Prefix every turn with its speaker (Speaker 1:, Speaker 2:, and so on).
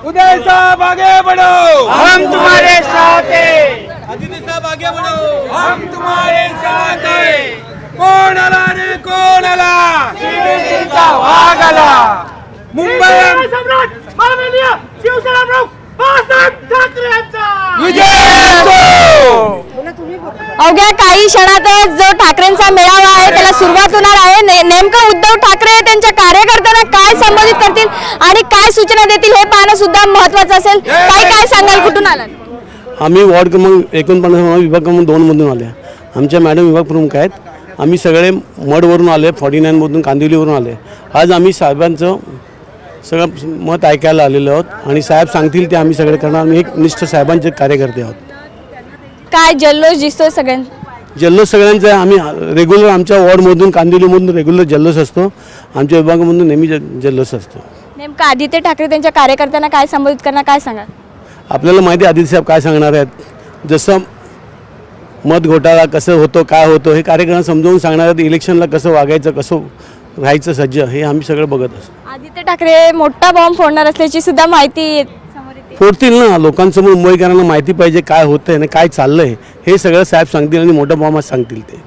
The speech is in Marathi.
Speaker 1: उदय साहब आगे बढ़ो,
Speaker 2: हम तुम्हारे साथ हैं।
Speaker 1: अदिति साहब आगे बढ़ो, हम तुम्हारे साथ हैं। कोण आला रे कोण आला,
Speaker 2: शिवसेनेचा वाघ आला।
Speaker 1: मुंबई
Speaker 2: सम्राट माननीय शिवसेना प्रमुख बाळासाहेब ठाकरे यांचा
Speaker 1: विजय असो।
Speaker 3: अवघ्या काही क्षणातच जो ठाकरेंचा मेळावा आहे त्याला सुरुवात होणार आहे। नेमकं उद्धव ठाकरे त्यांच्या कार्यकर्त्यांना काय संबोधित करतील आणि काय सूचना देतील हे पाहणं सुद्धा महत्त्वाचं असेल। काय सांगाल, कुठून आलात?
Speaker 4: आम्ही वार्ड क्रमांक 49 विभाग क्रमांक 2 मधून आले। आमच्या मॅडम विभाग प्रमुख आहेत। आम्ही सगळे मडवरून आले, 49 मधून कांदिवलीवरून आले। आज आम्ही साहेबांचं सगळं मत ऐकायला आलेलो आहोत आणि साहेब सांगतील ते आम्ही सगळे करणार। आम्ही एक निष्ठ साहेबांचे कार्यकर्ते आहोत।
Speaker 3: काय जल्लोष दिसतोय सगळ्यांचा?
Speaker 4: जल्लोष सगळ्यांचा आहे। आम्ही रेग्युलर आमच्या वॉर्डमधून कांदिवलीमधून रेग्युलर जल्लोष असतो। आमच्या विभागामधून नेहमी जल्लोष असतो।
Speaker 3: नेमकं आदित्य ठाकरे त्यांच्या कार्यकर्त्यांना काय संबोधित करणार, काय सांगाल?
Speaker 4: आपल्याला माहिती आहे आदित्य साहेब काय सांगणार आहेत। जसं मत घोटाळा कसं होतो, काय होतो हे कार्यकर्त्यांना समजावून सांगणार आहेत। इलेक्शनला कसं वागायचं, कसं राहायचं सज्ज, हे आम्ही सगळं बघत असतो।
Speaker 3: आदित्य ठाकरे मोठा बॉम्ब फोडणार असल्याची सुद्धा माहिती समोर येते।
Speaker 4: फोडतील ना, लोकांसमोर मुंबईकरांना माहिती पाहिजे काय होतंय आणि काय चाललंय हे सगळं साहेब सांगतील आणि मोठा बॉम्ब सांगतील ते।